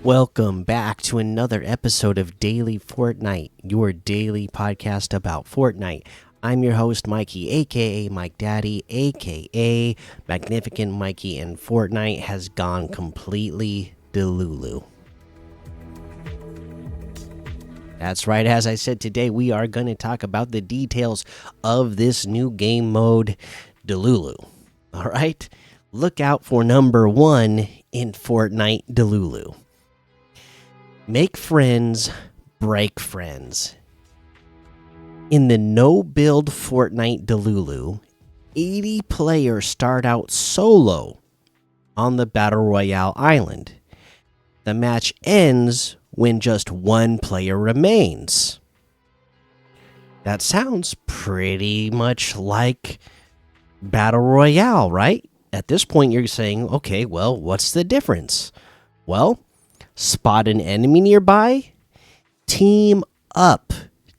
Welcome back to another episode of Daily Fortnite, your daily podcast about Fortnite. I'm your host, Mikey, aka Mike Daddy, aka Magnificent Mikey, and Fortnite has gone completely Delulu. That's right, as I said, today we are going to talk about the details of this new game mode, Delulu. All right, look out for number 1 in Fortnite Delulu. Make friends, break friends. In the no-build Fortnite Delulu, 80 players start out solo on the Battle Royale island. The match ends when just one player remains. That sounds pretty much like Battle Royale, right? At this point, you're saying, okay, well, what's the difference? Well, spot an enemy nearby, team up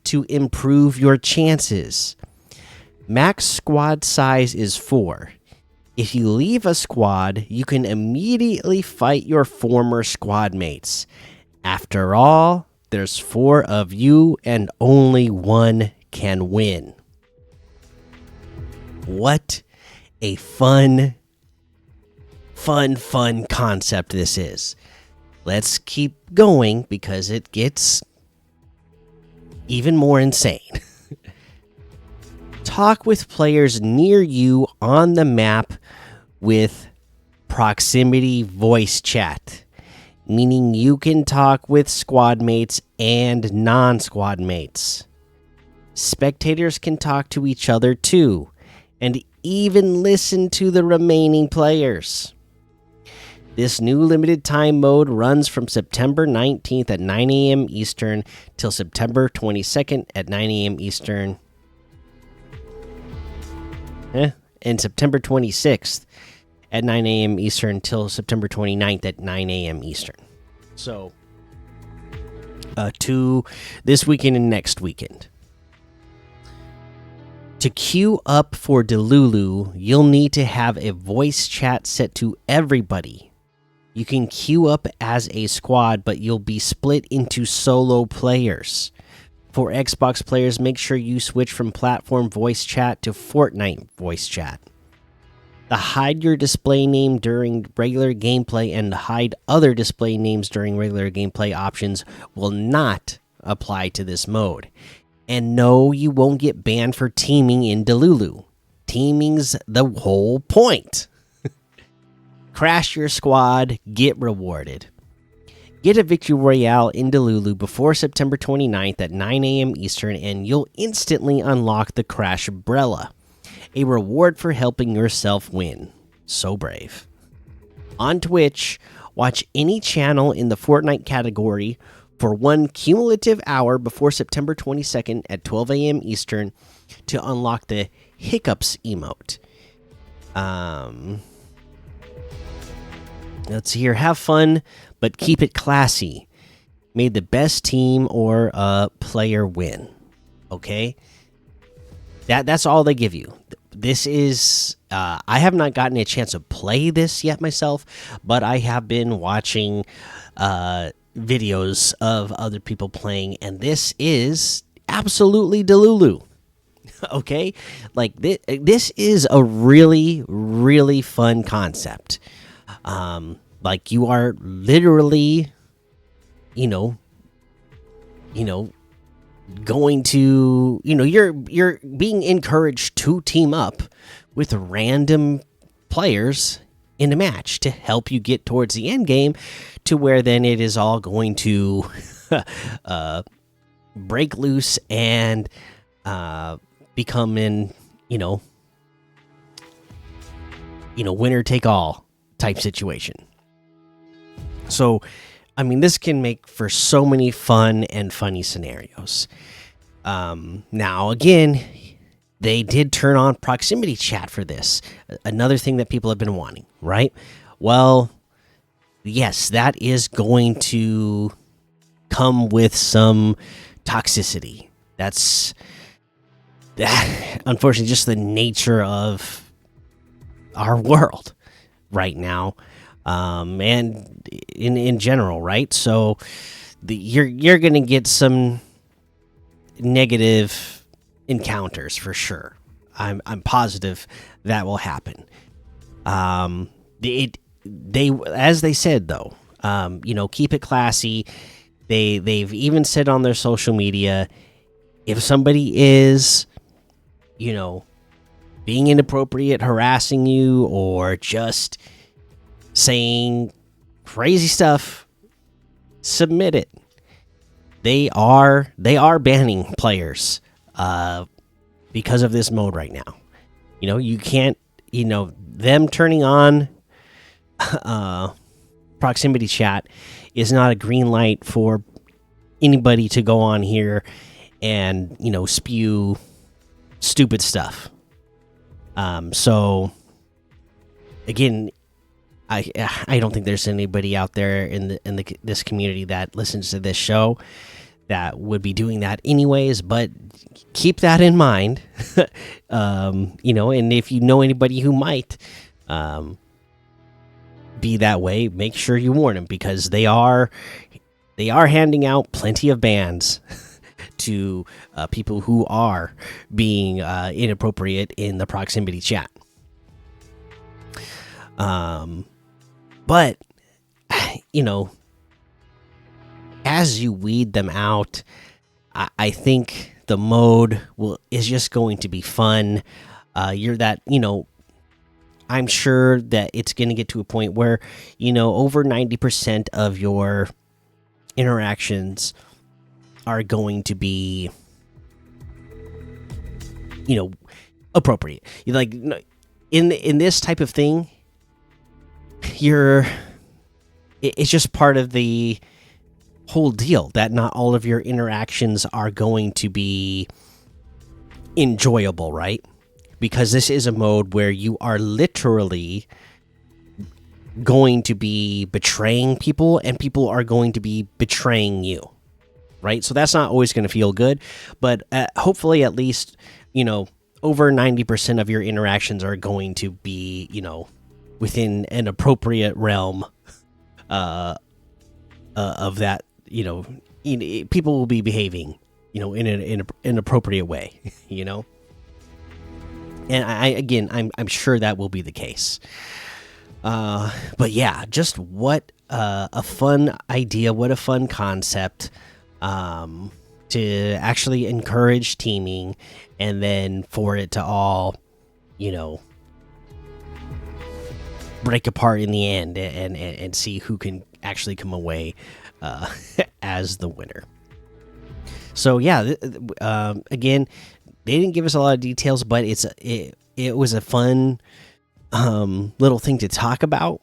to improve your chances. Max squad size is 4. If you leave a squad, you can immediately fight your former squad mates. After all, there's 4 of you and only one can win. What a fun concept this is. Let's keep going because it gets even more insane. Talk with players near you on the map with proximity voice chat, meaning you can talk with squad mates and non-squad mates. Spectators can talk to each other too, and even listen to the remaining players. This new limited time mode runs from September 19th at 9 a.m. Eastern till September 22nd at 9 a.m. Eastern. And September 26th at 9 a.m. Eastern till September 29th at 9 a.m. Eastern. So, to this weekend and next weekend. To queue up for Delulu, you'll need to have a voice chat set to everybody. You can queue up as a squad, but you'll be split into solo players. For Xbox players, make sure you switch from platform voice chat to Fortnite voice chat. The hide your display name during regular gameplay and hide other display names during regular gameplay options will not apply to this mode. And no, you won't get banned for teaming in Delulu. Teaming's the whole point. Crash your squad, get rewarded. Get a Victory Royale in Delulu before September 29th at 9 a.m. Eastern, and you'll instantly unlock the Crash Umbrella, a reward for helping yourself win. So brave. On Twitch, watch any channel in the Fortnite category for 1 cumulative hour before September 22nd at 12 a.m. Eastern to unlock the Hiccups emote. Let's see here. Have fun, but keep it classy. May the best team or player win. Okay? That's all they give you. This is I have not gotten a chance to play this yet myself, but I have been watching videos of other people playing, and this is absolutely Delulu. Okay? Like this is a really fun concept. Like you are literally, going to, you're being encouraged to team up with random players in a match to help you get towards the end game, to where then it is all going to break loose and become in, winner take all type situation. So, I mean, this can make for so many fun and funny scenarios. Now, again, they did turn on proximity chat for this. Another thing that people have been wanting, right? Well, yes, that is going to come with some toxicity. That's unfortunately just the nature of our world right now. and in general, right? So you're gonna get some negative encounters for sure. I'm positive that will happen. They as they said though, keep it classy. They've even said on their social media, if somebody is, you know, being inappropriate, harassing you, or just saying crazy stuff, submit it. They are banning players because of this mode right now. You can't, them turning on proximity chat is not a green light for anybody to go on here and spew stupid stuff. So again, I don't think there's anybody out there in this community that listens to this show that would be doing that anyways, but keep that in mind. And if you know anybody who might be that way, make sure you warn them, because they are handing out plenty of bans to people who are being inappropriate in the proximity chat. But as you weed them out, I think the mode is just going to be fun. I'm sure that it's going to get to a point where over 90% of your interactions are going to be appropriate. Like in this type of thing, it's just part of the whole deal that not all of your interactions are going to be enjoyable, right? Because this is a mode where you are literally going to be betraying people, and people are going to be betraying you, right? So that's not always going to feel good, but hopefully at least over 90% of your interactions are going to be within an appropriate realm of that. People will be behaving in an appropriate way. And I'm sure that will be the case. But yeah, just what a fun idea, what a fun concept, to actually encourage teaming, and then for it to all break apart in the end, and see who can actually come away as the winner. So yeah, again, they didn't give us a lot of details, but it was a fun little thing to talk about,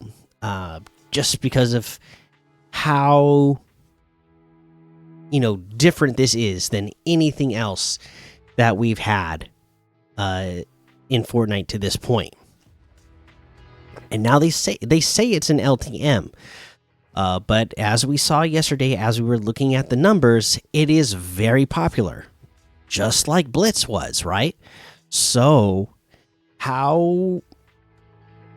just because of how different this is than anything else that we've had in Fortnite to this point. And now they say it's an LTM, but as we saw yesterday, as we were looking at the numbers, it is very popular, just like Blitz was, right? So how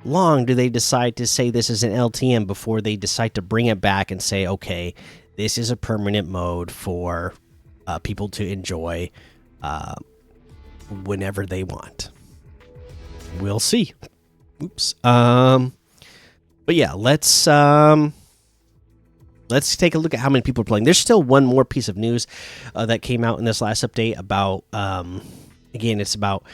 long do they decide to say this is an LTM before they decide to bring it back and say, okay, this is a permanent mode for people to enjoy whenever they want? We'll see. Oops. But yeah, let's take a look at how many people are playing. There's still one more piece of news that came out in this last update about again, it's about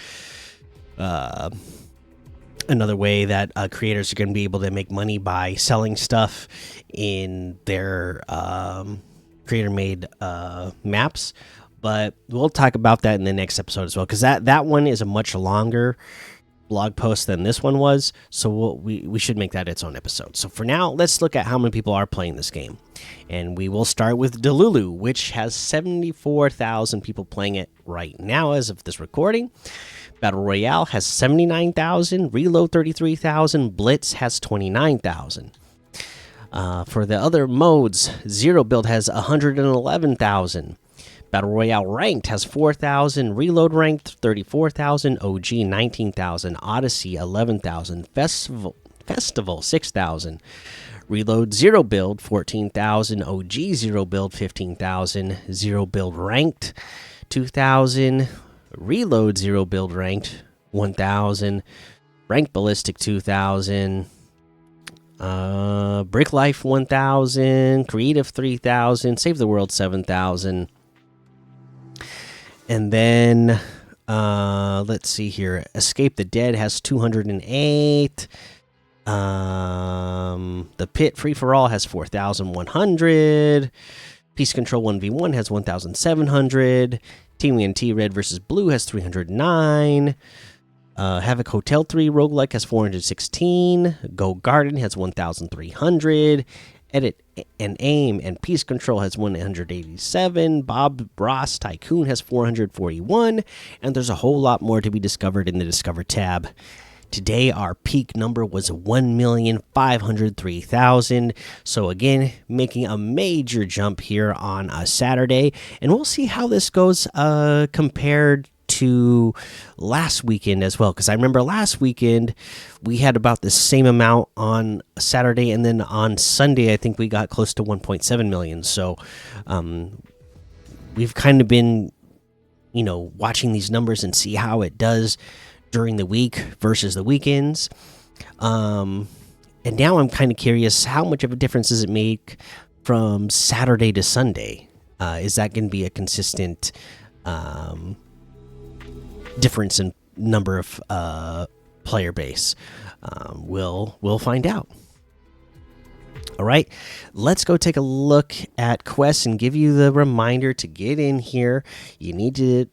another way that creators are going to be able to make money by selling stuff in their creator-made maps. But we'll talk about that in the next episode as well, because that one is a much longer blog post than this one was, so we should make that its own episode. So for now, let's look at how many people are playing this game, and we will start with Delulu, which has 74,000 people playing it right now as of this recording. Battle Royale has 79,000, Reload 33,000, Blitz has 29,000. For the other modes, Zero Build has 111,000. Battle Royale Ranked has 4,000, Reload Ranked 34,000, OG 19,000, Odyssey 11,000, Festival 6,000. Reload Zero Build 14,000. OG Zero Build 15,000. Zero Build Ranked 2,000. Reload Zero Build Ranked 1,000. Ranked Ballistic 2,000. Brick Life 1,000. Creative 3,000. Save the World 7,000. And then let's see here. Escape the Dead has 208. The Pit Free for All has 4,100. Peace Control 1v1 has 1,700. TMNT Red versus Blue has 309. Havoc Hotel 3 Roguelike has 416. Go Garden has 1,300. Edit and Aim and Peace Control has 187. Bob Ross Tycoon has 441. And there's a whole lot more to be discovered in the Discover tab. Today, our peak number was 1,503,000. So, again, making a major jump here on a Saturday. And we'll see how this goes compared to last weekend as well. Because I remember last weekend, we had about the same amount on Saturday. And then on Sunday, I think we got close to 1.7 million. So, we've kind of been, watching these numbers and see how it does during the week versus the weekends. And now I'm kind of curious, how much of a difference does it make from Saturday to Sunday? Is that going to be a consistent difference in number of player base? We'll find out. All right, let's go take a look at quests and give you the reminder to get in here. You need to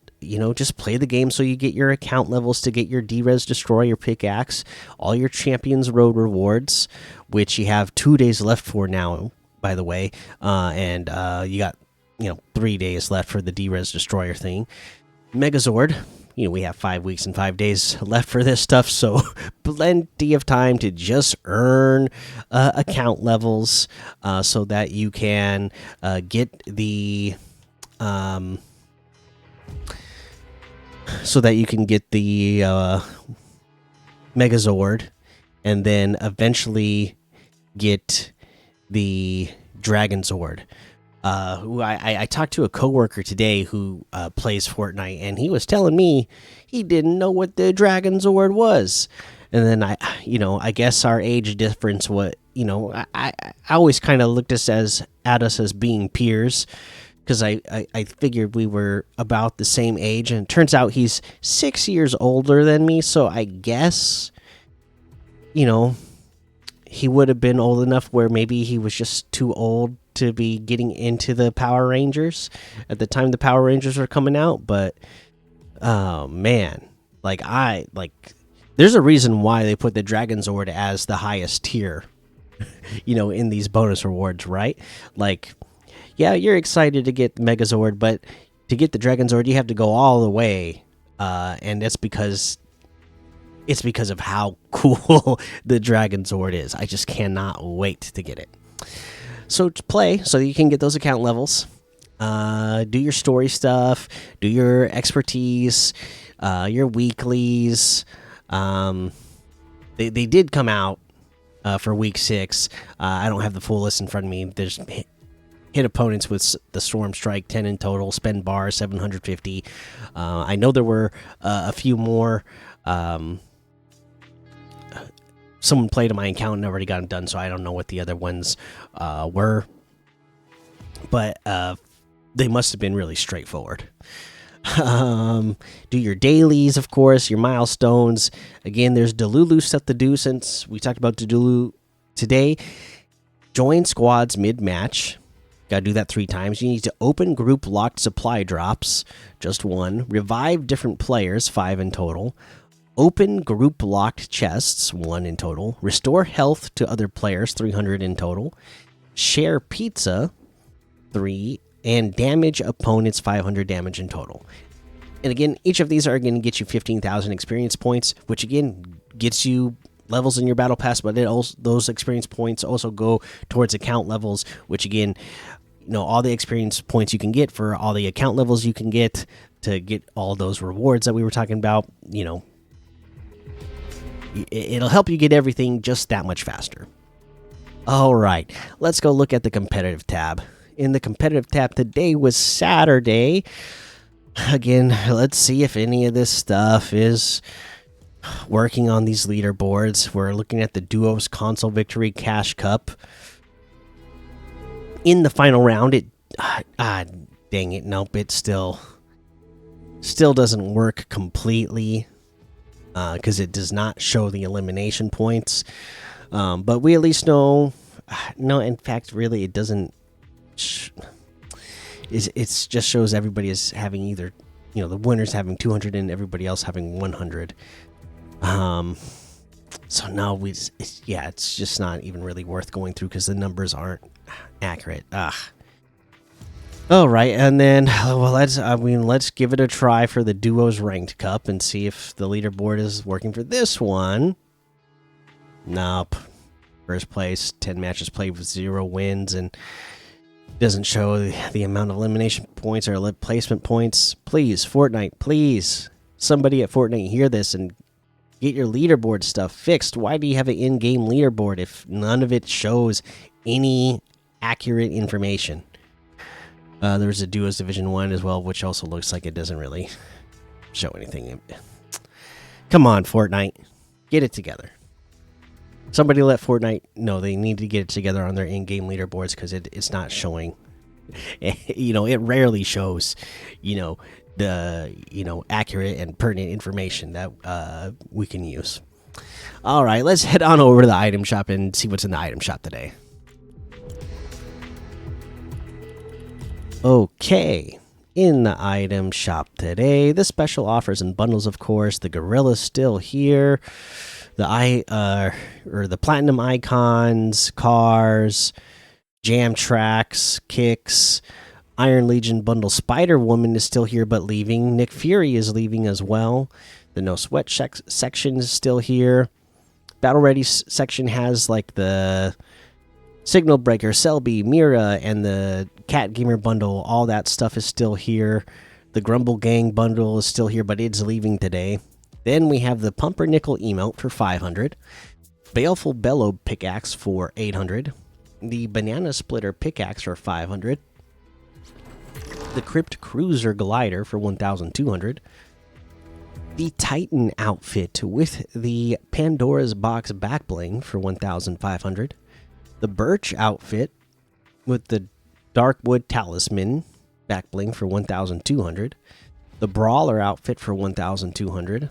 just play the game so you get your account levels to get your D-Res Destroyer pickaxe, all your Champions Road rewards, which you have 2 days left for now, by the way, and you got 3 days left for the D-Res Destroyer thing. Megazord, we have 5 weeks and 5 days left for this stuff, so plenty of time to just earn account levels so that you can get the Megazord, and then eventually get the Dragon Zord. I talked to a coworker today who plays Fortnite, and he was telling me he didn't know what the Dragon Zord was. And then I guess our age difference. I always kind of looked at us as being peers, because I figured we were about the same age, and it turns out he's 6 years older than me. So I guess, he would have been old enough where maybe he was just too old to be getting into the Power Rangers at the time the Power Rangers were coming out. But oh man, there's a reason why they put the Dragon Zord as the highest tier, in these bonus rewards, right? Yeah, you're excited to get the Megazord, but to get the Dragon Zord, you have to go all the way, and that's because of how cool the Dragon Zord is. I just cannot wait to get it. So to play, so you can get those account levels, do your story stuff, do your expertise, your weeklies. They did come out for week 6. I don't have the full list in front of me. There's hit opponents with the Storm Strike, 10 in total, spend bar 750. I know there were a few more. Someone played on my account and already got them done, so I don't know what the other ones were. But they must have been really straightforward. Do your dailies, of course, your milestones. Again, there's Delulu stuff to do since we talked about Delulu today. Join squads mid-match. Got to do that 3 times. You need to open group locked supply drops, just 1. Revive different players, 5 in total. Open group locked chests, 1 in total. Restore health to other players, 300 in total. Share pizza, 3. And damage opponents, 500 damage in total. And again, each of these are going to get you 15,000 experience points, which again gets you levels in your battle pass, but those experience points also go towards account levels, which again, all the experience points you can get for all the account levels you can get to get all those rewards that we were talking about, it'll help you get everything just that much faster. All right, let's go look at the competitive tab. In the competitive tab, today was Saturday. Again, let's see if any of this stuff is working on these leaderboards. We're looking at the Duos Console Victory Cash Cup. In the final round, dang it, nope, it still doesn't work completely because it does not show the elimination points. But we at least know. No, in fact, really, it doesn't. It just shows everybody is having either, the winners having 200 and everybody else having 100. So no, it's just not even really worth going through because the numbers aren't accurate. All right, and then let's give it a try for the Duos Ranked Cup and see if the leaderboard is working for this one. Nope. First place, 10 matches played with 0 wins, and doesn't show the amount of elimination points or placement points. Please, Fortnite, please, somebody at Fortnite hear this and get your leaderboard stuff fixed. Why do you have an in-game leaderboard if none of it shows any accurate information? There's a Duos Division 1 as well, which also looks like it doesn't really show anything. Come on, Fortnite, get it together. Somebody let Fortnite know they need to get it together on their in-game leaderboards because it's not showing. It rarely shows, the accurate and pertinent information that we can use. All right, let's head on over to the item shop and see what's in the item shop today. Okay, in the item shop today, the special offers and bundles, of course. The Gorilla's still here. The platinum icons, cars, jam tracks, kicks, Iron Legion bundle. Spider Woman is still here but leaving. Nick Fury is leaving as well. The No Sweat section is still here. Battle Ready section has like the Signal Breaker, Selby, Mira, and the Cat Gamer bundle. All that stuff is still here. The Grumble Gang bundle is still here, but it's leaving today. Then we have the Pumpernickel emote for 500, Baleful Bellow pickaxe for 800, the Banana Splitter pickaxe for 500, the Crypt Cruiser glider for 1,200, the Titan outfit with the Pandora's Box backbling for 1,500, the Birch outfit with the Darkwood Talisman backbling for 1,200, the Brawler outfit for 1,200.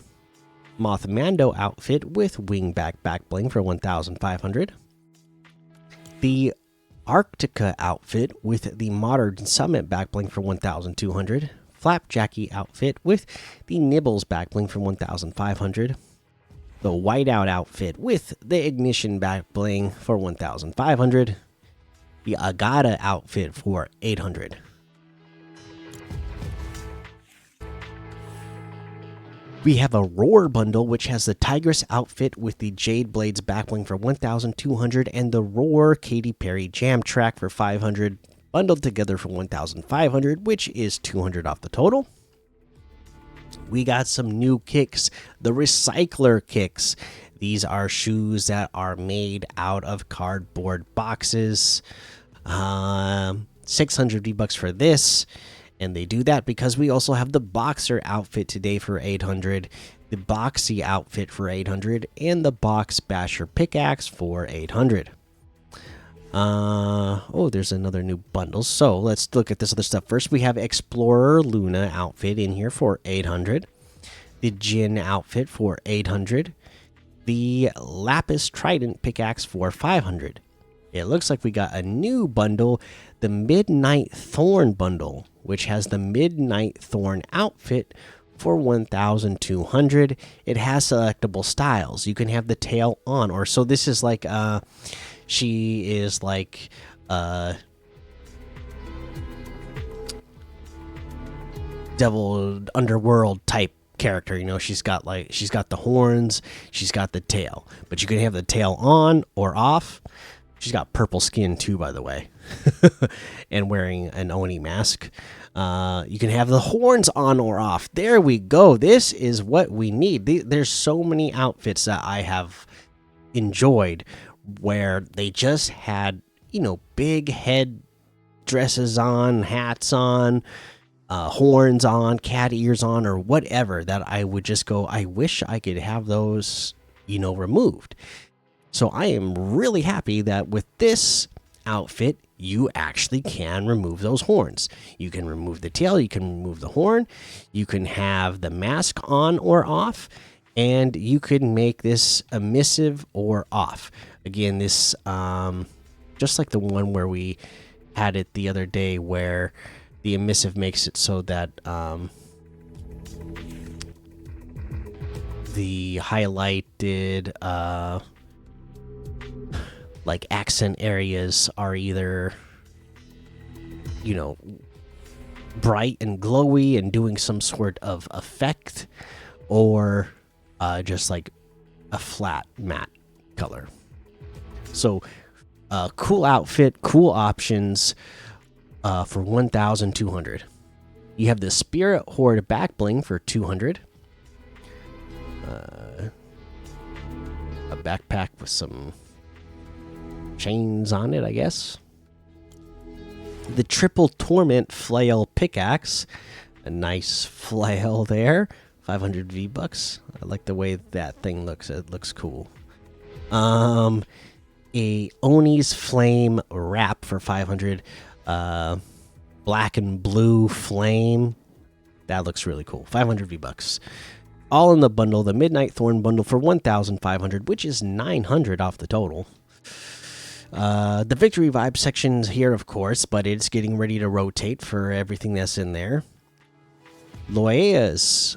Mothmando outfit with wingback backbling for 1,500. The Arctica outfit with the Modern Summit backbling for 1,200. Flapjacky outfit with the Nibbles backbling for 1,500. The Whiteout outfit with the Ignition backbling for 1,500. The Agata outfit for 800. We have a Roar bundle, which has the Tigress outfit with the Jade Blades backbling for 1,200 and the Roar Katy Perry Jam Track for 500, bundled together for 1,500, which is 200 off the total. We got some new kicks, the Recycler kicks. These are shoes that are made out of cardboard boxes. 600 V-Bucks for this. And they do that because we also have the Boxer outfit today for 800, the Boxy outfit for 800, and the Box Basher pickaxe for 800. There's another new bundle. So let's look at this other stuff first. We have Explorer Luna outfit in here for 800, the Jin outfit for 800, the Lapis Trident pickaxe for 500. It looks like we got a new bundle, the Midnight Thorn bundle, which has the Midnight Thorn outfit for 1,200. It has selectable styles. You can have the tail on, or so this is like she is like devil underworld type character. She's got the horns, she's got the tail, but you can have the tail on or off. She's got purple skin too, by the way, and wearing an Oni mask. You can have the horns on or off. There we go. This is what we need. There's so many outfits that I have enjoyed where they just had, big head dresses on, hats on, horns on, cat ears on, or whatever, that I would just go, I wish I could have those, removed. So I am really happy that with this outfit, you actually can remove those horns. You can remove the tail, you can remove the horn, you can have the mask on or off, and you can make this emissive or off. Again, this just like the one where we had it the other day, where the emissive makes it so that the highlighted like accent areas are either bright and glowy and doing some sort of effect, or just like a flat matte color. So cool outfit, cool options for 1,200. You have the Spirit Horde back bling for 200. A backpack with some chains on it, I guess. The Triple Torment Flail pickaxe, a nice flail there, 500 V-bucks. I like the way that thing looks. It looks cool. A Oni's Flame wrap for 500. Black and blue flame. That looks really cool. 500 V-bucks. All in the bundle. The Midnight Thorn bundle for 1,500, which is 900 off the total. The Victory Vibe section's here, of course, but it's getting ready to rotate for everything that's in there. Loea's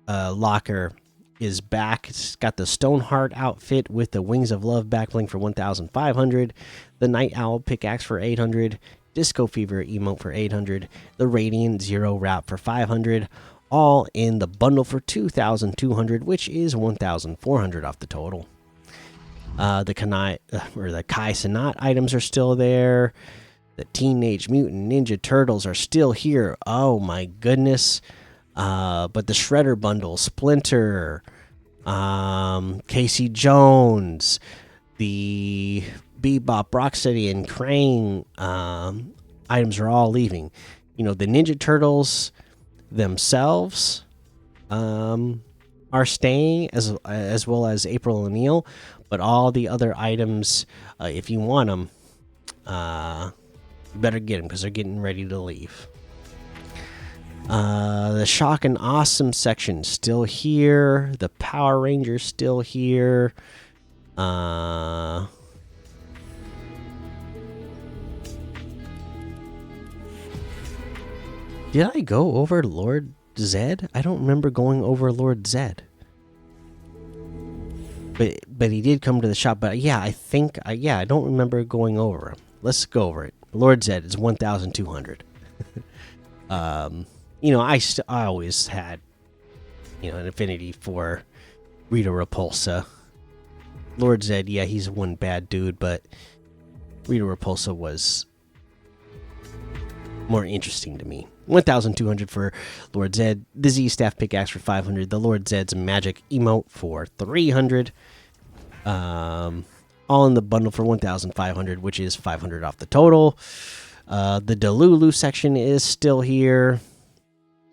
locker is back. It's got the Stoneheart outfit with the Wings of Love backbling for 1,500. The Night Owl pickaxe for 800. Disco Fever emote for 800. The Radiant Zero wrap for 500. All in the bundle for 2,200, which is 1,400 off the total. The Kai Sanat items are still there. The Teenage Mutant Ninja Turtles are still here. Oh my goodness. But the Shredder bundle, Splinter, Casey Jones, the Bebop, Rocksteady, and Crane items are all leaving. The Ninja Turtles themselves are staying, as well as April O'Neil. But all the other items, if you want them, you better get them because they're getting ready to leave. The Shock and Awesome section still here. The Power Rangers still here. Did I go over Lord Zed? I don't remember going over Lord Zed. But he did come to the shop. But yeah, I don't remember going over him. Let's go over it. Lord Zed is 1,200. I always had, an affinity for Rita Repulsa. Lord Zed, yeah, he's one bad dude, but Rita Repulsa was more interesting to me. 1,200 for Lord Zed. The Z Staff pickaxe for 500. The Lord Zed's magic emote for 300. All in the bundle for 1,500, which is 500 off the total. The Delulu section is still here.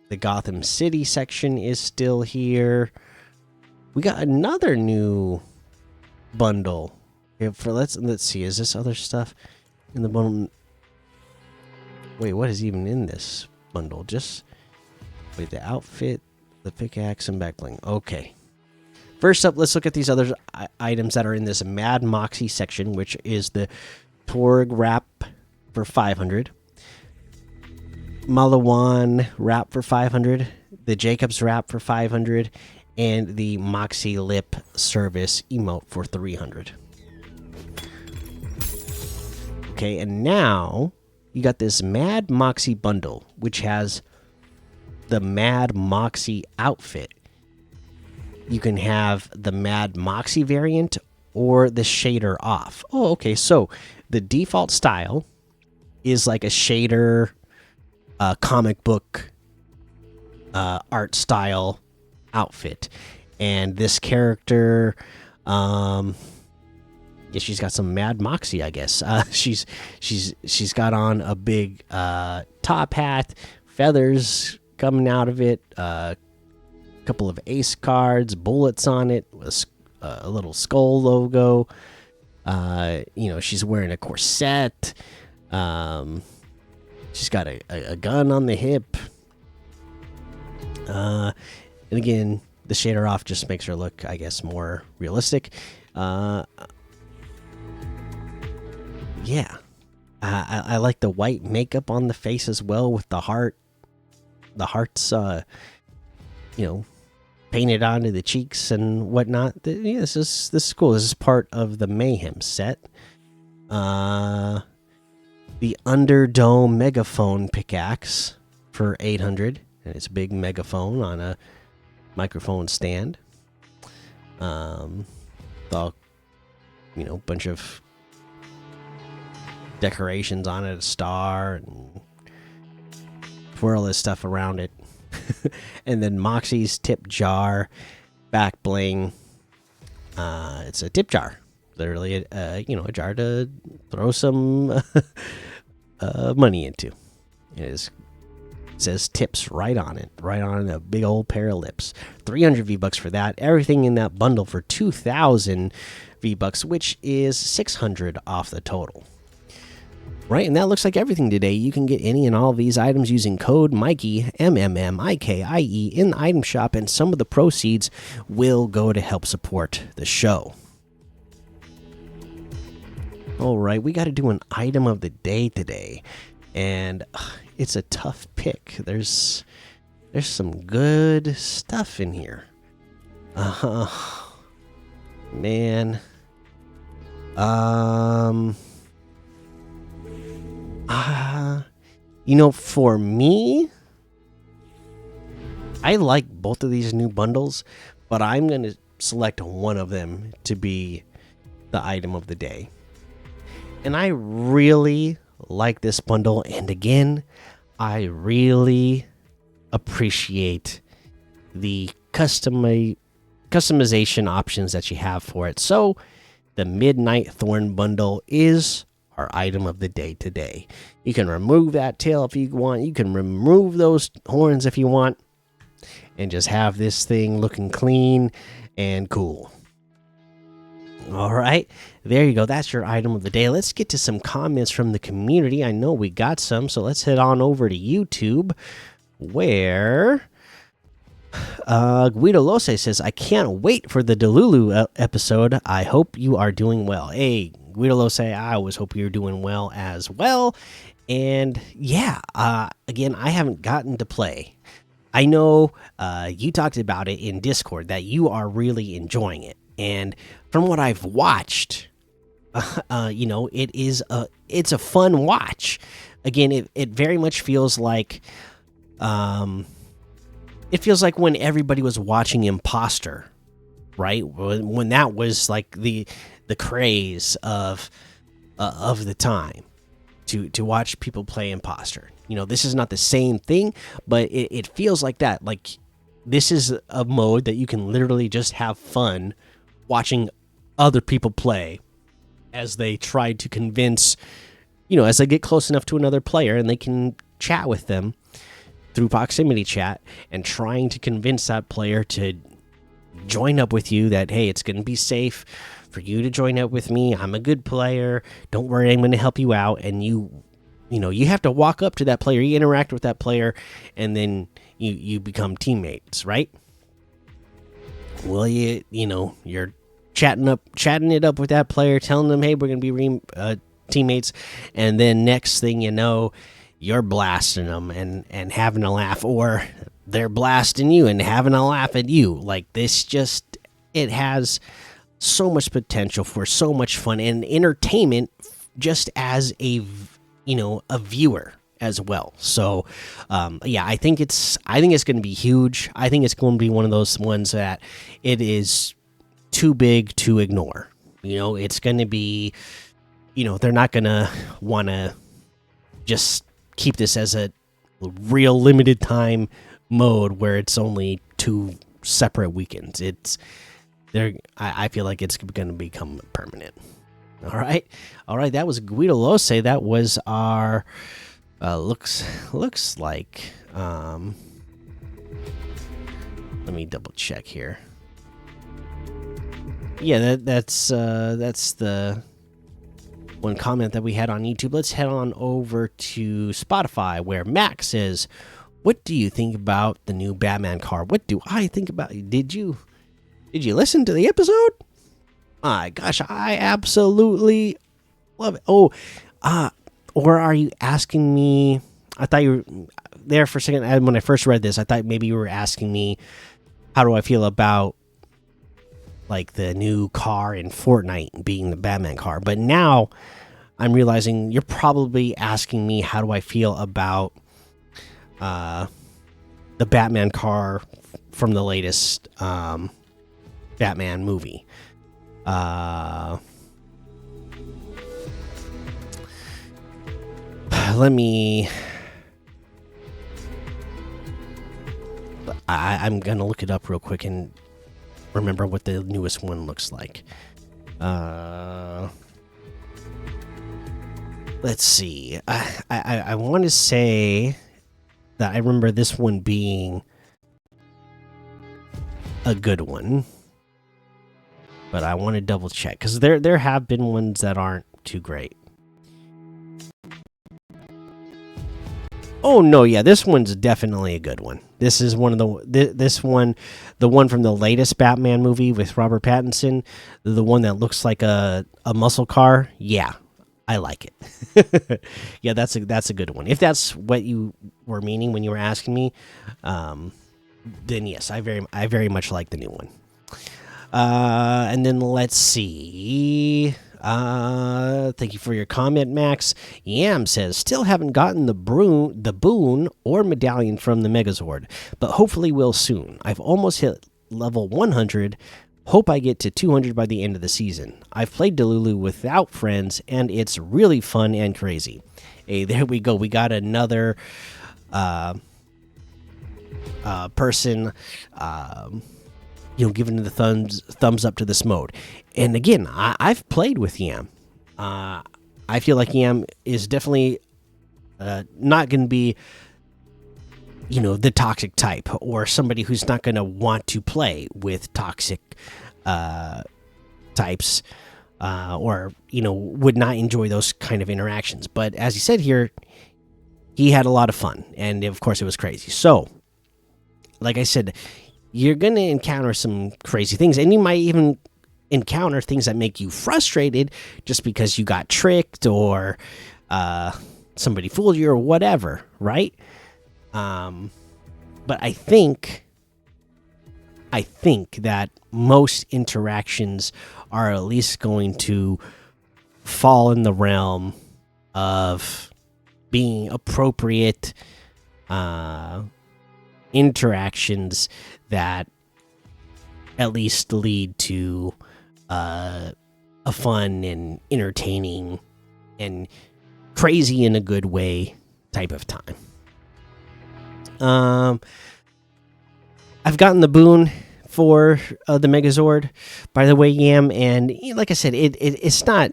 The Gotham City section is still here. We got another new bundle. Let's see. Is this other stuff in the bundle? Wait, what is even in this bundle? Just wait. The outfit, the pickaxe, and backbling. Okay. First up, let's look at these other items that are in this Mad Moxie section, which is the Torg wrap for 500. Malawan wrap for 500, the Jacobs wrap for 500, and the Moxie Lip Service emote for 300. Okay, and now you got this Mad Moxie bundle, which has the Mad Moxie outfit. You can have the Mad Moxie variant or the shader off? Oh, okay. So the default style is like a shader, comic book art style outfit, and this character, yeah, she's got some mad moxie, I guess. She's got on a big top hat, feathers coming out of it, a couple of ace cards, bullets on it, a little skull logo. She's wearing a corset. She's got a gun on the hip. And again, the shader off just makes her look, I guess, more realistic. Yeah, I like the white makeup on the face as well, with the heart. The hearts, painted onto the cheeks and whatnot. Yeah, this is cool. This is part of the Mayhem set. The Underdome Megaphone pickaxe for 800, and it's a big megaphone on a microphone stand. The bunch of decorations on it, a star, and twirl this stuff around it. And then Moxie's tip jar, back bling. It's a tip jar, literally a jar to throw some money into. It says tips right on it, right on a big old pair of lips. 300 V-bucks for that. Everything in that bundle for 2,000 V-bucks, which is 600 off the total. Right, and that looks like everything today. You can get any and all of these items using code Mikey, MMMIKIE, in the item shop, and some of the proceeds will go to help support the show. All right, we got to do an item of the day today, and it's a tough pick. There's some good stuff in here. Man. For me, I like both of these new bundles, but I'm going to select one of them to be the item of the day. And I really like this bundle, and again, I really appreciate the customization options that you have for it. So, the Midnight Thorn bundle is our item of the day today. You can remove that tail if you want. You can remove those horns if you want, and just have this thing looking clean and cool. All right, there you go. That's your item of the day. Let's get to some comments from the community. I know we got some, so let's head on over to YouTube, where Guido Lose says, I can't wait for the Delulu episode. I hope you are doing well. Hey, Guido Lose, I always hope you're doing well as well. And yeah, again, I haven't gotten to play. I know you talked about it in Discord that you are really enjoying it. And from what I've watched, it's a fun watch. Again, it very much feels like when everybody was watching Imposter, right? When that was like the craze of the time to watch people play Imposter. This is not the same thing, but it feels like that. Like, this is a mode that you can literally just have fun watching other people play as they try to convince, as they get close enough to another player and they can chat with them through proximity chat, and trying to convince that player to join up with you, that, hey, it's going to be safe for you to join up with me. I'm a good player. Don't worry, I'm going to help you out. And you have to walk up to that player, you interact with that player, and then you become teammates, right? Well, you're chatting it up with that player, telling them, hey, we're going to be teammates, and then next thing you know, you're blasting them and having a laugh, or they're blasting you and having a laugh at you. Like, this it has so much potential for so much fun and entertainment, just as a viewer as well. So yeah, I think it's going to be huge. I think it's going to be one of those ones that it is too big to ignore. It's going to be, they're not going to want to just keep this as a real limited time mode where it's only 2 separate weekends. I feel like it's going to become permanent. All right. That was Guido Lose. That was our looks like. Let me double check here. Yeah, that's the one comment that we had on YouTube. Let's head on over to Spotify, where Max says, "What do you think about the new Batman car? What do I think about? Did you listen to the episode? My gosh, I absolutely love it. Oh, or are you asking me? I thought you were there for a second. When I first read this, I thought maybe you were asking me how do I feel about like the new car in Fortnite being the Batman car. But now I'm realizing you're probably asking me how do I feel about the Batman car from the latest Batman movie. Let me. I'm gonna look it up real quick and remember what the newest one looks like. Let's see. I want to say that I remember this one being a good one, but I want to double check because there have been ones that aren't too great. Oh no, yeah, this one's definitely a good one. This is one of the one from the latest Batman movie with Robert Pattinson, the one that looks like a muscle car. Yeah, I like it. Yeah, that's a good one. If that's what you were meaning when you were asking me, then yes, I very much like the new one. And then let's see. Thank you for your comment, Max. Yam says, still haven't gotten the boon or medallion from the Megazord, but hopefully will soon. I've almost hit level 100. Hope I get to 200 by the end of the season. I've played Delulu without friends, and it's really fun and crazy. Hey, there we go. We got another person giving the thumbs up to this mode. And again, I've played with Yam. I feel like Yam is definitely not going to be, the toxic type or somebody who's not going to want to play with toxic types or, would not enjoy those kind of interactions. But as he said here, he had a lot of fun. And of course, it was crazy. So, like I said, you're going to encounter some crazy things, and you might even encounter things that make you frustrated just because you got tricked or somebody fooled you or whatever, right? But I think that most interactions are at least going to fall in the realm of being appropriate interactions that at least lead to a fun and entertaining and crazy in a good way type of time. I've gotten the boon for the Megazord, by the way, Yam, and like I said, it's not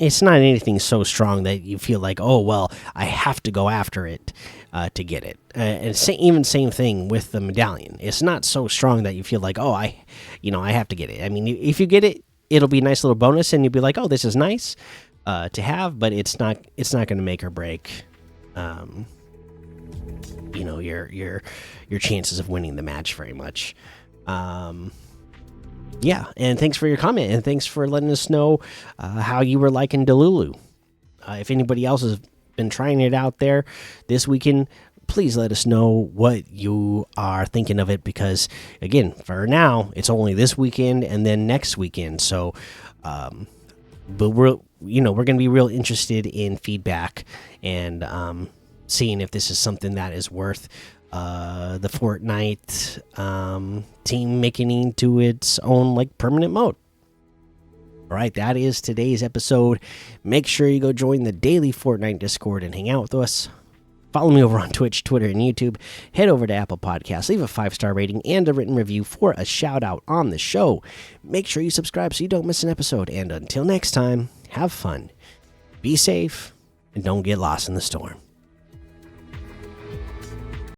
anything so strong that you feel like, oh well, I have to go after it to get it. And same thing with the medallion. It's not so strong that you feel like, oh, I have to get it. I mean, if you get it, it'll be a nice little bonus, and you'll be like, oh, this is nice to have, but it's not going to make or break, your chances of winning the match very much. Yeah, and thanks for your comment, and thanks for letting us know how you were liking Delulu. If anybody else has been trying it out there this weekend, please let us know what you are thinking of it, because again, for now, it's only this weekend and then next weekend. So, but we're going to be real interested in feedback and seeing if this is something that is worth the Fortnite team making into its own like permanent mode. All right, that is today's episode. Make sure you go join the daily Fortnite Discord and hang out with us. Follow me over on Twitch, Twitter, and YouTube. Head over to Apple Podcasts, leave a 5-star rating and a written review for a shout out on the show. Make sure you subscribe so you don't miss an episode. And until next time, have fun, be safe, and don't get lost in the storm.